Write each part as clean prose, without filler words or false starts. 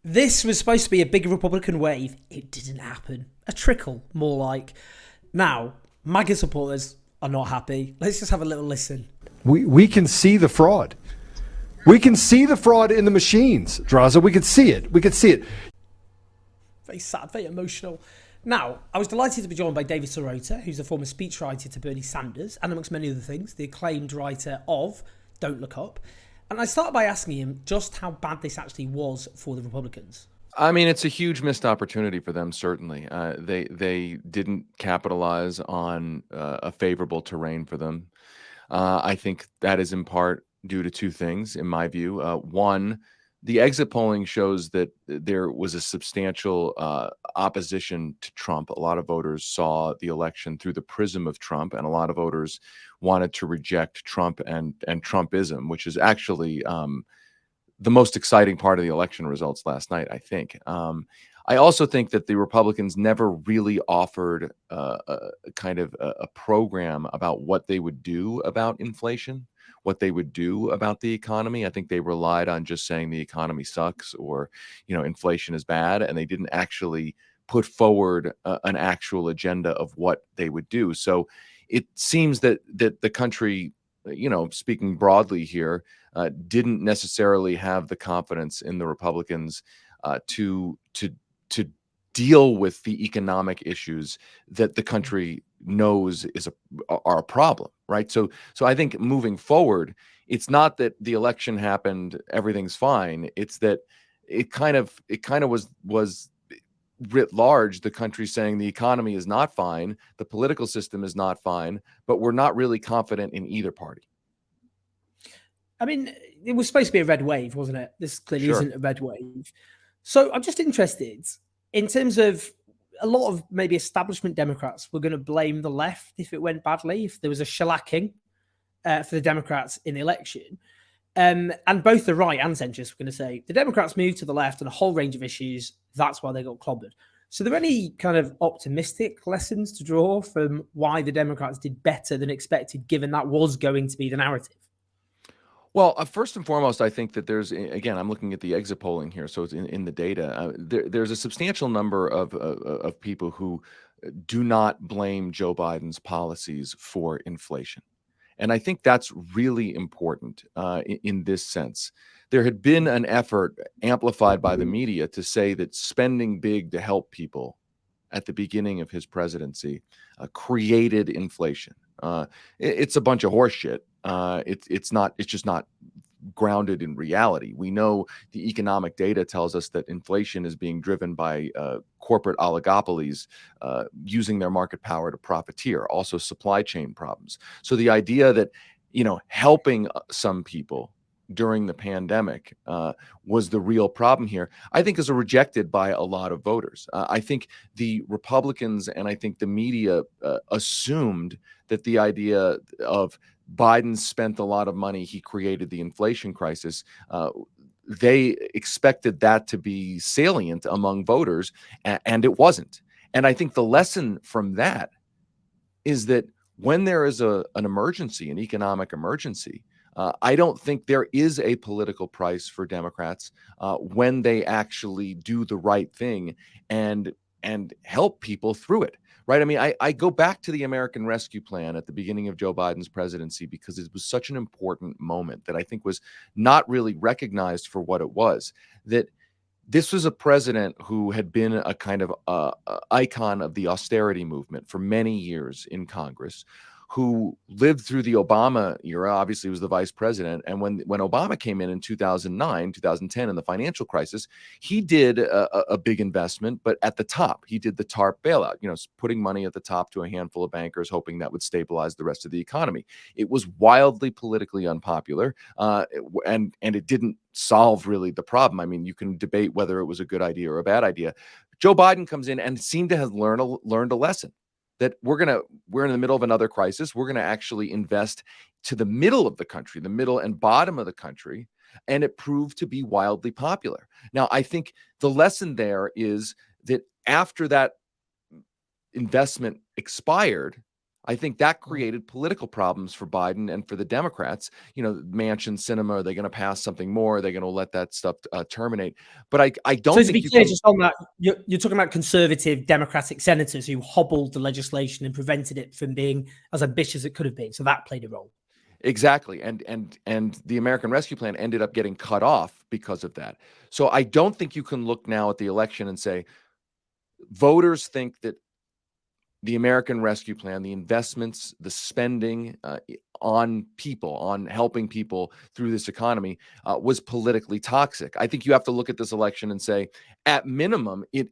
This was supposed to be a big Republican wave. It didn't happen. A trickle, more like. Now, MAGA supporters are not happy. Let's just have a little listen. We can see the fraud. We can see the fraud in the machines, Draza. We could see it. We could see it. Very sad, very emotional. Now, I was delighted to be joined by David Sirota, who's a former speechwriter to Bernie Sanders, and amongst many other things, the acclaimed writer of Don't Look Up. And I started by asking him just how bad this actually was for the Republicans. I mean, it's a huge missed opportunity for them, certainly. They didn't capitalize on a favorable terrain for them. I think that is in part due to two things, in my view. One, the exit polling shows that there was a substantial opposition to Trump. A lot of voters saw the election through the prism of Trump, and a lot of voters wanted to reject Trump and Trumpism, which is actually the most exciting part of the election results last night, I think. I also think that the Republicans never really offered a program about what they would do about inflation, what they would do about the economy. I think they relied on just saying the economy sucks or, inflation is bad, and they didn't actually put forward an actual agenda of what they would do. So it seems that the country, speaking broadly here, didn't necessarily have the confidence in the Republicans to deal with the economic issues that the country knows are a problem, right? So I think moving forward, it's not that the election happened, everything's fine. It's that it kind of was writ large, the country saying the economy is not fine, the political system is not fine, but we're not really confident in either party. I mean, it was supposed to be a red wave, wasn't it? This clearly Sure. isn't a red wave. So I'm just interested in terms of a lot of maybe establishment Democrats were going to blame the left if it went badly, if there was a shellacking for the Democrats in the election. And both the right and centrists were going to say the Democrats moved to the left on a whole range of issues. That's why they got clobbered. So, are there any kind of optimistic lessons to draw from why the Democrats did better than expected, given that was going to be the narrative? Well, first and foremost, I think that again, I'm looking at the exit polling here, so it's in the data. There's a substantial number of people who do not blame Joe Biden's policies for inflation. And I think that's really important in this sense. There had been an effort amplified by the media to say that spending big to help people at the beginning of his presidency created inflation. It's a bunch of horseshit. It's just not grounded in reality. We know the economic data tells us that inflation is being driven by corporate oligopolies using their market power to profiteer, also supply chain problems. So the idea that, helping some people during the pandemic was the real problem here, I think is rejected by a lot of voters. I think the Republicans and I think the media assumed that the idea of Biden spent a lot of money, he created the inflation crisis. They expected that to be salient among voters, and it wasn't. And I think the lesson from that is that when there is an emergency, an economic emergency, I don't think there is a political price for Democrats when they actually do the right thing and help people through it. Right. I mean, I go back to the American Rescue Plan at the beginning of Joe Biden's presidency because it was such an important moment that I think was not really recognized for what it was. That this was a president who had been a kind of icon of the austerity movement for many years in Congress, who lived through the Obama era, obviously was the vice president. And when Obama came in 2009, 2010, in the financial crisis, he did a big investment, but at the top, he did the TARP bailout, putting money at the top to a handful of bankers, hoping that would stabilize the rest of the economy. It was wildly politically unpopular, and it didn't solve really the problem. I mean, you can debate whether it was a good idea or a bad idea. Joe Biden comes in and seemed to have learned a lesson. That we're in the middle of another crisis. We're going to actually invest to the middle of the country, the middle and bottom of the country. And it proved to be wildly popular. Now, I think the lesson there is that after that investment expired, I think that created political problems for Biden and for the Democrats. You know, Manchin, Sinema, are they going to pass something more? Are they going to let that stuff terminate? But I don't So to think be you clear, can. just on that, you're talking about conservative Democratic senators who hobbled the legislation and prevented it from being as ambitious as it could have been. So that played a role. Exactly. And the American Rescue Plan ended up getting cut off because of that. So I don't think you can look now at the election and say voters think that the American Rescue Plan, the investments, the spending on people, on helping people through this economy was politically toxic. I think you have to look at this election and say, at minimum, it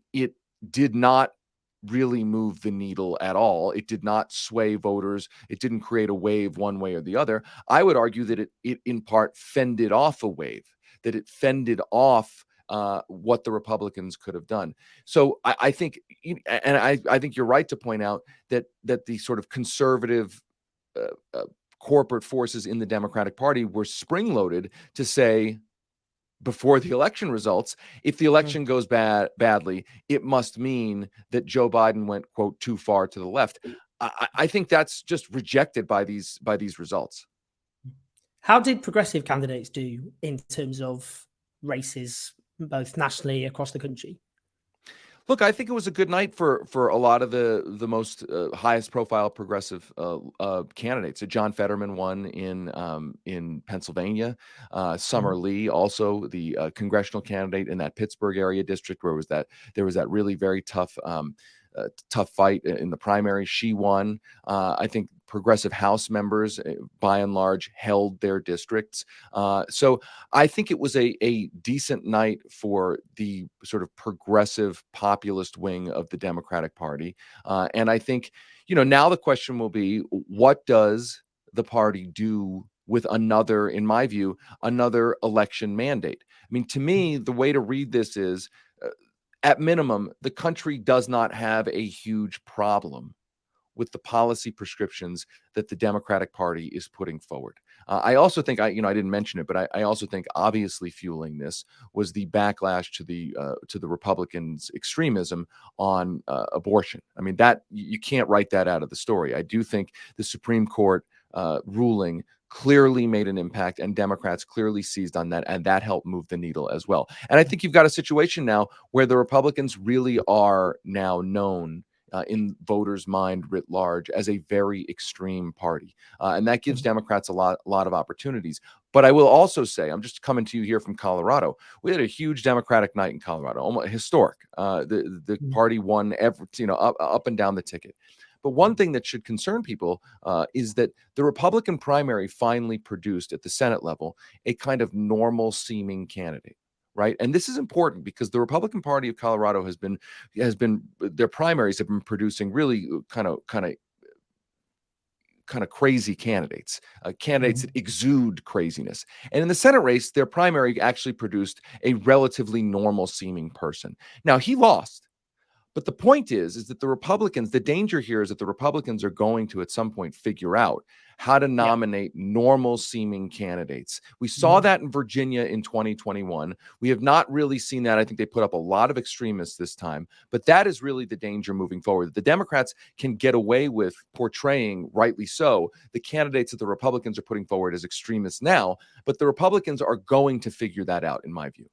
did not really move the needle at all. It did not sway voters. It didn't create a wave one way or the other. I would argue that it in part fended off a wave, that it fended off what the Republicans could have done. So I think, and I think you're right to point out that the sort of conservative corporate forces in the Democratic Party were spring-loaded to say, before the election results, if the election goes badly, it must mean that Joe Biden went, quote, too far to the left. I think that's just rejected by these results. How did progressive candidates do in terms of races, both nationally across the country? Look, I think it was a good night for a lot of the most highest profile progressive candidates. John Fetterman won in Pennsylvania. Summer Lee, also the congressional candidate in that Pittsburgh area district, where there was that really very tough fight in the primary. She won. I think progressive House members, by and large, held their districts. So I think it was a decent night for the sort of progressive populist wing of the Democratic Party. And I think, now the question will be, what does the party do with another, in my view, another election mandate? I mean, to me, the way to read this is, at minimum, the country does not have a huge problem with the policy prescriptions that the Democratic Party is putting forward. I also think, I didn't mention it, but I also think obviously fueling this was the backlash to the Republicans' extremism on abortion. I mean, that you can't write that out of the story. I do think the Supreme Court ruling clearly made an impact, and Democrats clearly seized on that, and that helped move the needle as well. And I think you've got a situation now where the Republicans really are now known in voters' mind writ large as a very extreme party. And that gives Democrats a lot of opportunities. But I will also say, I'm just coming to you here from Colorado. We had a huge Democratic night in Colorado, almost historic. The party won up and down the ticket. But one thing that should concern people is that the Republican primary finally produced at the Senate level a kind of normal seeming candidate. Right. And this is important because the Republican Party of Colorado has been their primaries have been producing really kind of crazy candidates, candidates that exude craziness. And in the Senate race, their primary actually produced a relatively normal seeming person. Now, he lost. But the point is that the Republicans, the danger here is that the Republicans are going to at some point figure out how to nominate normal seeming candidates. We saw that in Virginia in 2021. We have not really seen that. I think they put up a lot of extremists this time, but that is really the danger moving forward. The Democrats can get away with portraying, rightly so, the candidates that the Republicans are putting forward as extremists now, but the Republicans are going to figure that out, in my view.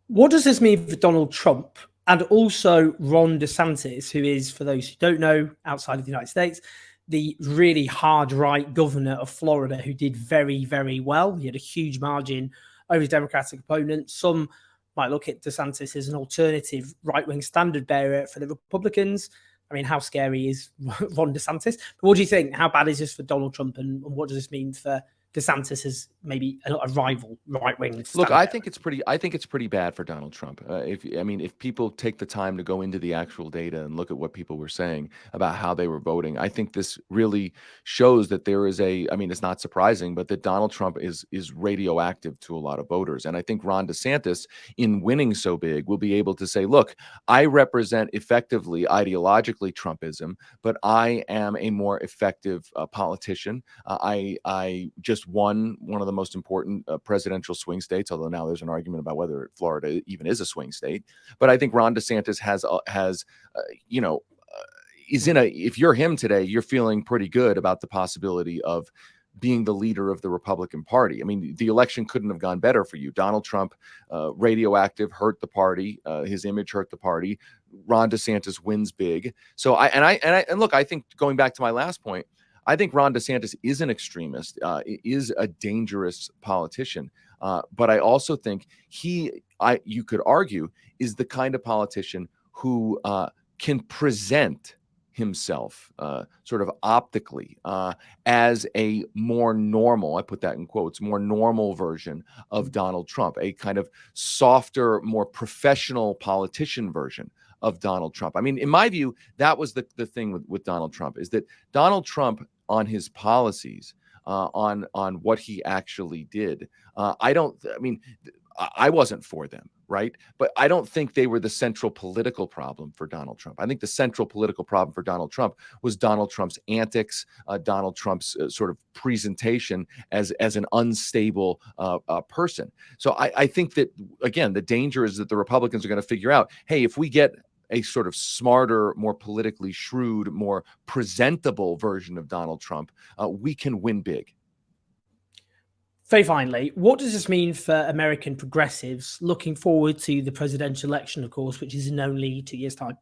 What does this mean for Donald Trump? And also Ron DeSantis, who is, for those who don't know, outside of the United States, the really hard right governor of Florida, who did very, very well. He had a huge margin over his Democratic opponent. Some might look at DeSantis as an alternative right-wing standard bearer for the Republicans. I mean, how scary is Ron DeSantis? But what do you think? How bad is this for Donald Trump, and what does this mean for DeSantis as maybe a rival right-wing? Look, I think it's pretty bad for Donald Trump. If people take the time to go into the actual data and look at what people were saying about how they were voting, I think this really shows that there is it's not surprising, but that Donald Trump is radioactive to a lot of voters. And I think Ron DeSantis, in winning so big, will be able to say, look, I represent effectively ideologically Trumpism, but I am a more effective politician. I just won one of the most important presidential swing states, although now there's an argument about whether Florida even is a swing state. But I think Ron DeSantis is in a, if you're him today, you're feeling pretty good about the possibility of being the leader of the Republican Party. I mean, the election couldn't have gone better for you. Donald Trump, radioactive, hurt the party. His image hurt the party. Ron DeSantis wins big. So and look, I think, going back to my last point, I think Ron DeSantis is an extremist, is a dangerous politician. But I also think you could argue, is the kind of politician who can present himself sort of optically as a more normal, I put that in quotes, more normal version of Donald Trump, a kind of softer, more professional politician version of Donald Trump. I mean, in my view, that was the thing with Donald Trump, is that Donald Trump, on his policies, on what he actually did, I wasn't for them, right? But I don't think they were the central political problem for Donald Trump. I think the central political problem for Donald Trump was Donald Trump's antics, Donald Trump's sort of presentation as an unstable person. So I think that, again, the danger is that the Republicans are going to figure out, hey, if we get a sort of smarter, more politically shrewd, more presentable version of Donald Trump, we can win big. Very finally, what does this mean for American progressives looking forward to the presidential election, of course, which is in only 2 years' time?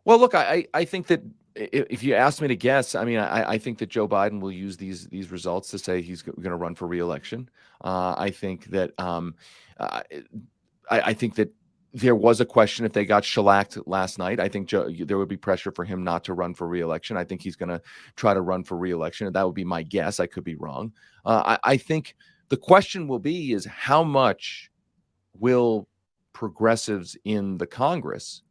Well, look, I think that if you ask me to guess, I mean, I think that Joe Biden will use these results to say he's going to run for re-election. I think that I think that there was a question if they got shellacked last night. I think there would be pressure for him not to run for re-election. I think he's going to try to run for re-election. That would be my guess. I could be wrong. I think the question will be is how much will progressives in the Congress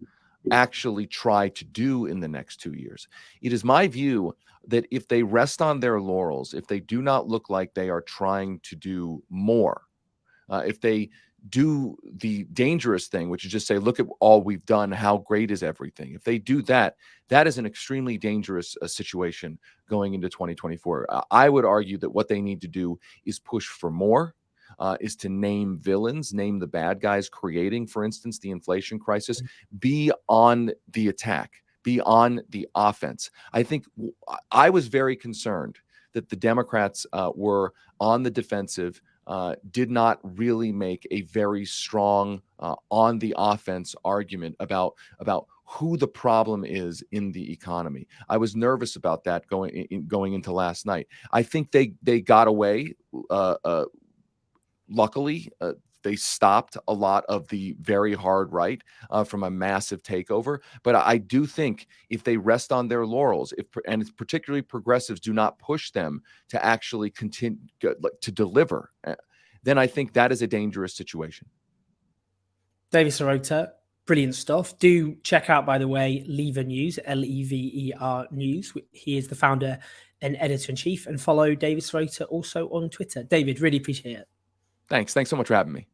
actually try to do in the next 2 years? It is my view that if they rest on their laurels, if they do not look like they are trying to do more, if they do the dangerous thing, which is just say, look at all we've done, how great is everything. If they do that, that is an extremely dangerous situation going into 2024. I would argue that what they need to do is push for more, is to name villains, name the bad guys creating, for instance, the inflation crisis, be on the attack, be on the offense. I think I was very concerned that the Democrats were on the defensive, did not really make a very strong on the offense argument about who the problem is in the economy. I was nervous about that going into last night. I think they got away. Luckily, they stopped a lot of the very hard right from a massive takeover. But I do think if they rest on their laurels, and particularly progressives do not push them to actually continue to deliver, then I think that is a dangerous situation. David Sirota, brilliant stuff. Do check out, by the way, Lever News, Lever News. He is the founder and editor-in-chief, and follow David Sirota also on Twitter. David, really appreciate it. Thanks so much for having me.